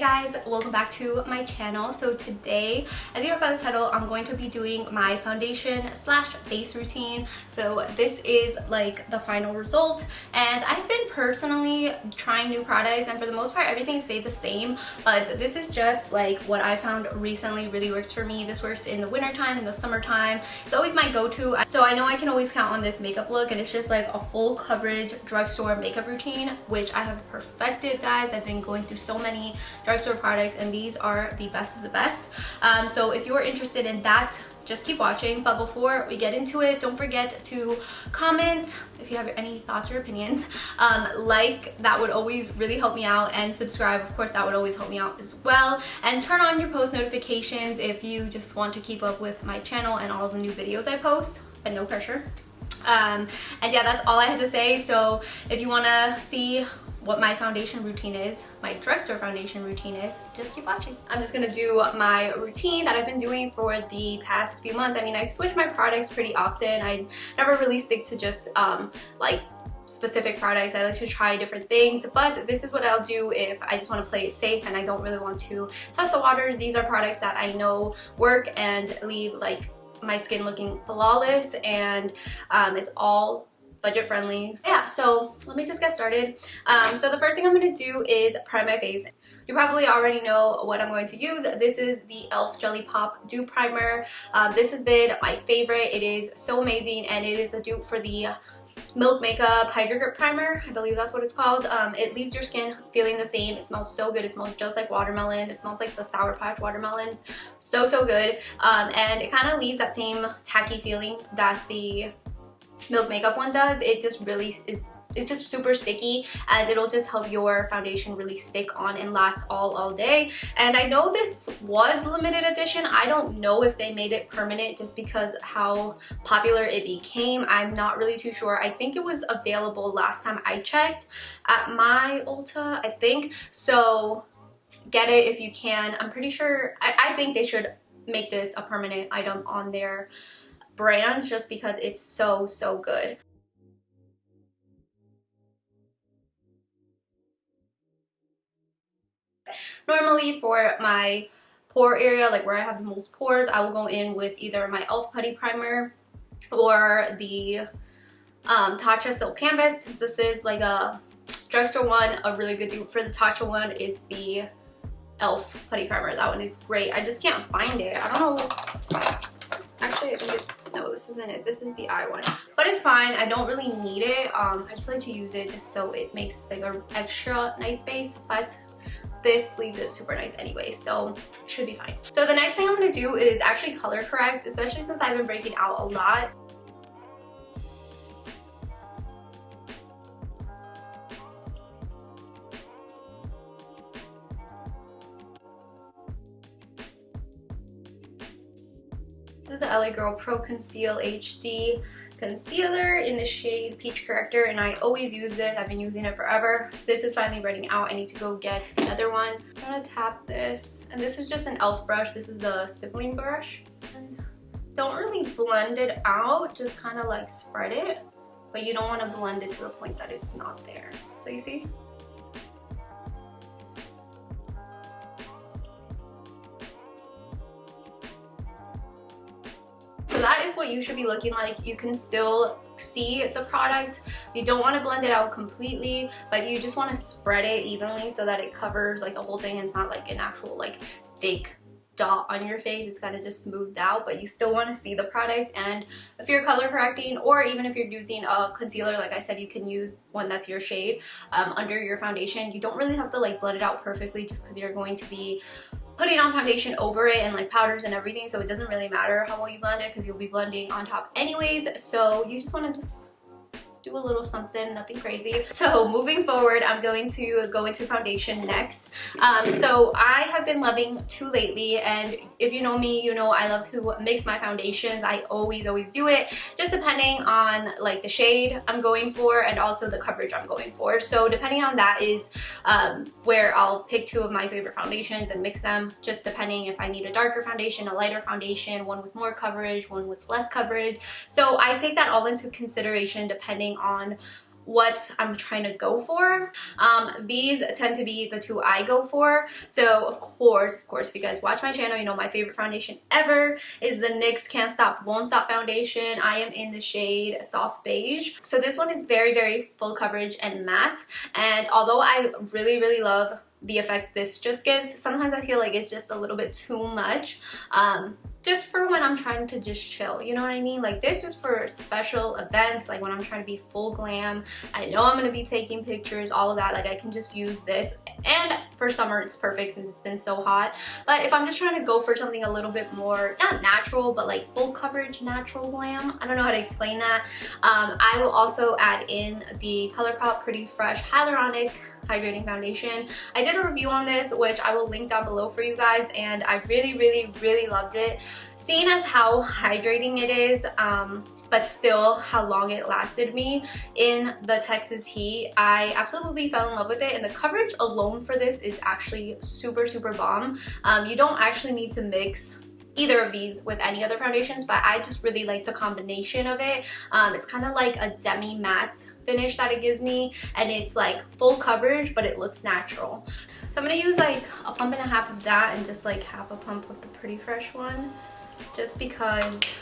guys, welcome back to my channel. So today, as you heard by the title, I'm going to be doing my foundation slash base routine. So this is like the final result, and I've been personally trying new products, and for the most part everything stayed the same, but this is just like what I found recently really works for me. This works in the winter time, in the summertime. It's always my go-to, so I know I can always count on this makeup look, and it's just like a full coverage drugstore makeup routine, which I have perfected, guys. I've been going through so many drugstore products, and these are the best of the best. So if you're interested in that, just keep watching. But before we get into it, don't forget to comment if you have any thoughts or opinions. Like, that would always really help me out, and subscribe, of course, that would always help me out as well. And turn on your post notifications if you just want to keep up with my channel and all the new videos I post, but no pressure. And yeah, that's all I had to say. So if you want to see what my foundation routine is, my drugstore foundation routine is, just keep watching. I'm just gonna do my routine that I've been doing for the past few months. I mean, I switch my products pretty often. I never really stick to just like specific products. I like to try different things, but this is what I'll do if I just want to play it safe and I don't really want to test the waters. These are products that I know work and leave like my skin looking flawless, and it's all budget friendly. Yeah, so let me just get started. So the first thing I'm going to do is prime my face. You probably already know what I'm going to use. This is the e.l.f. Jelly Pop Dew Primer. This has been my favorite. It is so amazing, and it is a dupe for the Milk Makeup Hydro Grip Primer. I believe that's what it's called. It leaves your skin feeling the same. It smells so good. It smells just like watermelon. It smells like the Sour Patch watermelon. So good. And it kind of leaves that same tacky feeling that the Milk Makeup one does. It just really is, it's just super sticky, and it'll just help your foundation really stick on and last all day. And I know this was limited edition. I don't know if they made it permanent just because how popular it became. I'm not really too sure. I think it was available last time I checked at my Ulta, I think. So get it if you can. I'm pretty sure, I think they should make this a permanent item on their brand just because it's so good. Normally for my pore area, like where I have the most pores, I will go in with either my e.l.f. Putty Primer or the Tatcha Silk Canvas. Since this is like a drugstore one, a really good dupe for the Tatcha one is the e.l.f. Putty Primer. That one is great. I just can't find it. I don't know. Actually, I think it's, no, this isn't it. This is the eye one, but it's fine. I don't really need it. I just like to use it just so it makes like an extra nice base, but this leaves it super nice anyway, so it should be fine. So the next thing I'm going to do is actually color correct, especially since I've been breaking out a lot. This is the LA Girl Pro Conceal HD concealer in the shade Peach Corrector, and I always use this. I've been using it forever. This is finally running out. I need to go get another one. I'm gonna tap this, and this is just an e.l.f. brush. This is a stippling brush, and don't really blend it out, just kind of like spread it, but you don't want to blend it to the point that it's not there. So you see? So that is what you should be looking like. You can still see the product. You don't want to blend it out completely, but you just want to spread it evenly so that it covers like the whole thing, and it's not like an actual like thick dot on your face. It's kind of just smoothed out, but you still want to see the product. And if you're color correcting, or even if you're using a concealer, like I said, you can use one that's your shade under your foundation. You don't really have to like blend it out perfectly, just because you're going to be putting on foundation over it and like powders and everything, so it doesn't really matter how well you blend it because you'll be blending on top anyways. So you just want to just do a little something, nothing crazy. So moving forward, I'm going to go into foundation next. So I have been loving two lately, and if you know me, you know I love to mix my foundations. I always do it, just depending on like the shade I'm going for and also the coverage I'm going for. So depending on that is where I'll pick two of my favorite foundations and mix them, just depending if I need a darker foundation, a lighter foundation, one with more coverage, one with less coverage. So I take that all into consideration depending on what I'm trying to go for. These tend to be the two I go for. So of course, if you guys watch my channel, you know my favorite foundation ever is the NYX Can't Stop Won't Stop foundation. I am in the shade Soft Beige. So this one is very, very full coverage and matte. And although I really, really love the effect this just gives, sometimes I feel like it's just a little bit too much. Just for when I'm trying to just chill, you know what I mean? Like this is for special events, like when I'm trying to be full glam. I know I'm gonna be taking pictures, all of that. Like I can just use this, and for summer it's perfect since it's been so hot. But if I'm just trying to go for something a little bit more, not natural, but like full coverage natural glam, I don't know how to explain that. I will also add in the ColourPop Pretty Fresh Hyaluronic Hydrating Foundation. I did a review on this, which I will link down below for you guys, and I really, really, really loved it. Seeing as how hydrating it is, but still how long it lasted me in the Texas heat, I absolutely fell in love with it, and the coverage alone for this is actually super, super bomb. You don't actually need to mix either of these with any other foundations, but I just really like the combination of it. It's kind of like a demi matte finish that it gives me, and it's like full coverage but it looks natural. So I'm gonna use like a pump and a half of that and just like half a pump of the Pretty Fresh one, just because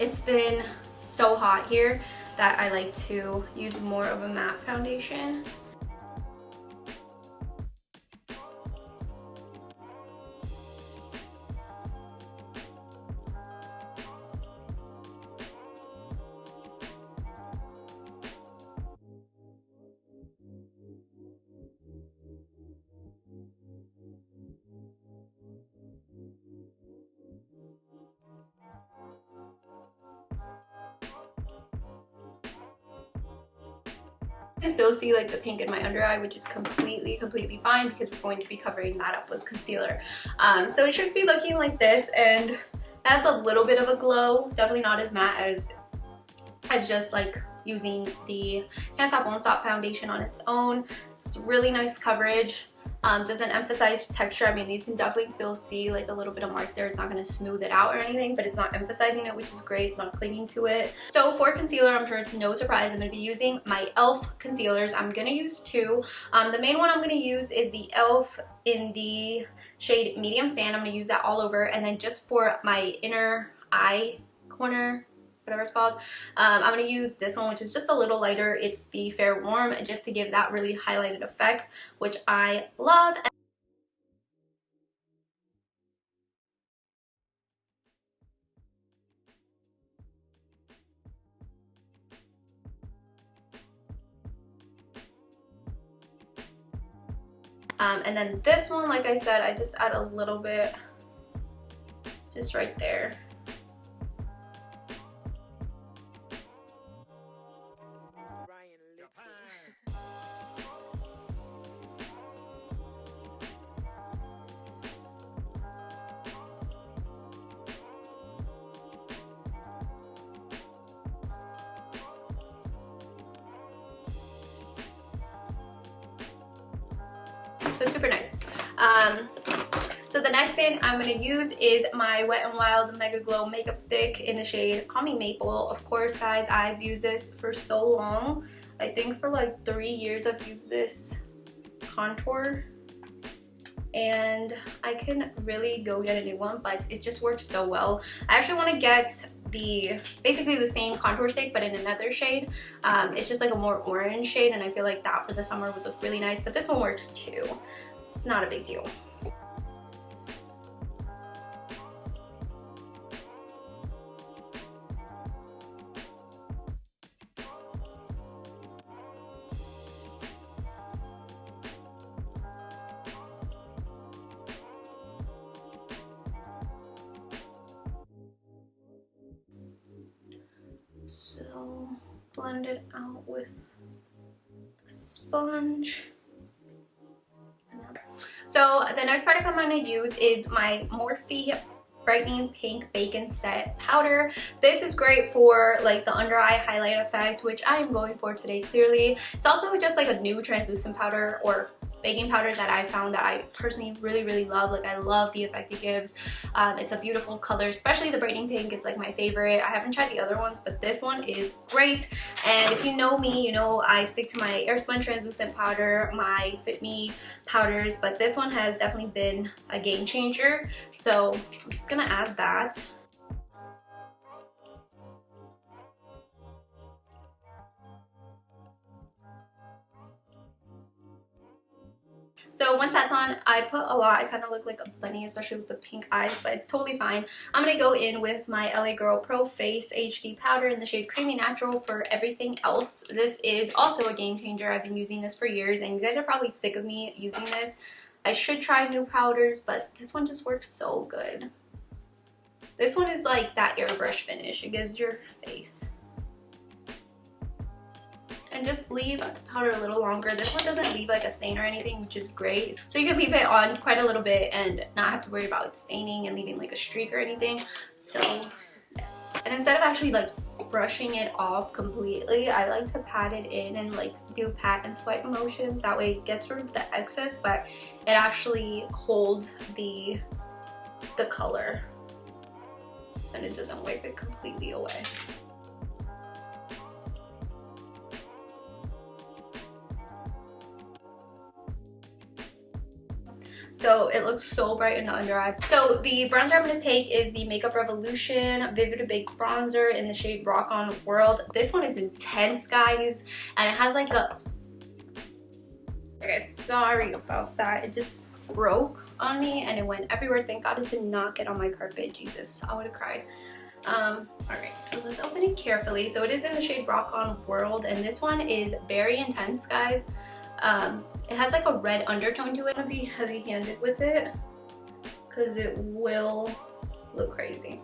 it's been so hot here that I like to use more of a matte foundation. You can still see like the pink in my under eye, which is completely fine because we're going to be covering that up with concealer. So it should be looking like this, and that's a little bit of a glow. Definitely not as matte as just like using the Can't Stop Won't Stop foundation on its own. It's really nice coverage. Doesn't emphasize texture. I mean, you can definitely still see like a little bit of marks there. It's not going to smooth it out or anything, but it's not emphasizing it, which is great. It's not clinging to it. So for concealer, I'm sure it's no surprise, I'm going to be using my e.l.f. concealers. I'm going to use two. The main one I'm going to use is the e.l.f. in the shade Medium Sand. I'm going to use that all over, and then just for my inner eye corner, whatever it's called, I'm going to use this one, which is just a little lighter. It's the Fair Warm, just to give that really highlighted effect, which I love. And then this one, like I said, I just add a little bit just right there. So it's super nice. So the next thing I'm going to use is my Wet n Wild Mega Glow Makeup Stick in the shade Call Me Maple. Of course, guys, I've used this for so long. I think for like 3 years I've used this contour, and I can really go get a new one, but it just works so well. I actually want to get basically the same contour stick but in another shade. It's just like a more orange shade, and I feel like that for the summer would look really nice, but this one works too. It's not a big deal. So blend it out with the sponge. So the next product I'm going to use is my Morphe Brightening Pink Bacon Set Powder. This is great for like the under eye highlight effect, which I am going for today clearly. It's also just like a new translucent powder, or baking powder that I found that I personally really love. Like, I love the effect it gives. It's a beautiful color, especially the braiding pink. It's like my favorite. I haven't tried the other ones, but this one is great. And if you know me, you know I stick to my Airspun translucent powder, my Fit Me powders, but this one has definitely been a game changer. So I'm just gonna add that. So once that's on, I put a lot. I kind of look like a bunny, especially with the pink eyes, but it's totally fine. I'm going to go in with my LA Girl Pro Face HD powder in the shade Creamy Natural for everything else. This is also a game changer. I've been using this for years, and you guys are probably sick of me using this. I should try new powders, but this one just works so good. This one is like that airbrush finish. It gives your face. And just leave the powder a little longer. This one doesn't leave like a stain or anything, which is great. So you can leave it on quite a little bit and not have to worry about it staining and leaving like a streak or anything. So yes. And instead of actually like brushing it off completely, I like to pat it in and like do pat and swipe motions. That way it gets rid of the excess, but it actually holds the color and it doesn't wipe it completely away. So it looks so bright in the under eye. So the bronzer I'm going to take is the Makeup Revolution Vivid Bake Bronzer in the shade Rock On World. This one is intense, guys, and it has like a... Okay, sorry about that. It just broke on me and it went everywhere. Thank God it did not get on my carpet. Jesus, I would have cried. Alright, so let's open it carefully. So it is in the shade Rock On World, and this one is very intense, guys. It has like a red undertone to it. I'm gonna be heavy-handed with it because it will look crazy.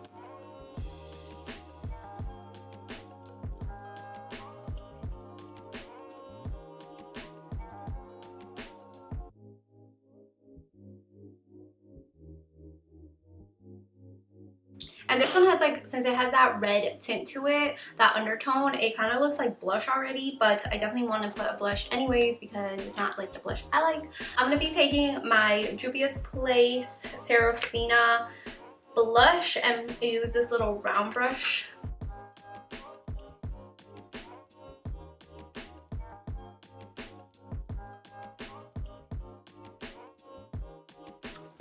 And this one has like, since it has that red tint to it, that undertone, it kind of looks like blush already, but I definitely want to put a blush anyways because it's not like the blush I like. I'm going to be taking my Juvia's Place Serafina blush and use this little round brush.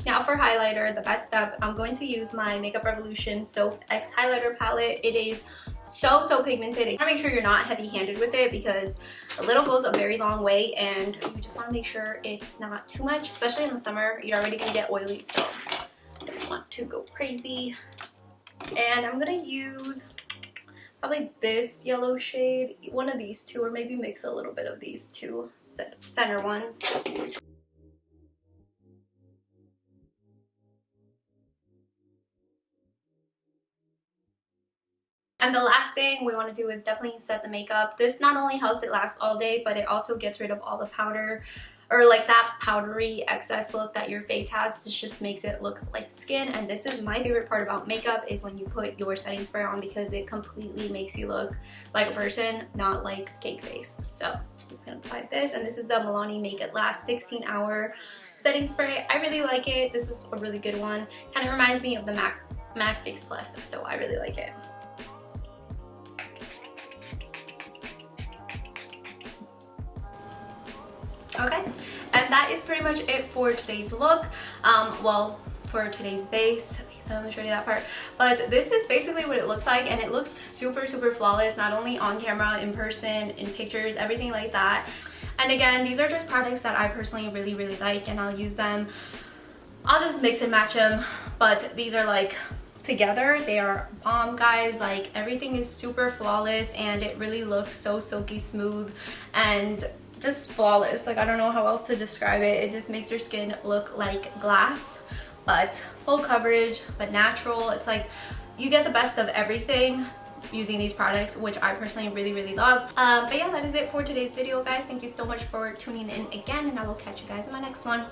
Now for highlighter, the best step, I'm going to use my Makeup Revolution Soph X Highlighter Palette. It is so pigmented. You want to make sure you're not heavy-handed with it because a little goes a very long way, and you just want to make sure it's not too much, especially in the summer. You're already going to get oily, so I don't want to go crazy. And I'm going to use probably this yellow shade, one of these two, or maybe mix a little bit of these two center ones. And the last thing we want to do is definitely set the makeup. This not only helps it last all day, but it also gets rid of all the powder or like that powdery excess look that your face has. It just makes it look like skin. And this is my favorite part about makeup, is when you put your setting spray on, because it completely makes you look like a person, not like cake face. So I'm just gonna apply this, and this is the Milani Make It Last 16-hour setting spray. I really like it. This is a really good one. Kind of reminds me of the MAC Fix Plus, so I really like it. Okay, and that is pretty much it for today's look. Well, for today's base, because I haven't shown you that part, but this is basically what it looks like, and it looks super flawless, not only on camera, in person, in pictures, everything like that. And again, these are just products that I personally really like, and I'll use them. I'll just mix and match them, but these are like together, they are bomb, guys. Like, everything is super flawless, and it really looks so silky smooth and just flawless. Like, I don't know how else to describe it. It just makes your skin look like glass, but full coverage, but natural. It's like you get the best of everything using these products, which I personally really love. But yeah, that is it for today's video, guys. Thank you so much for tuning in again, and I will catch you guys in my next one.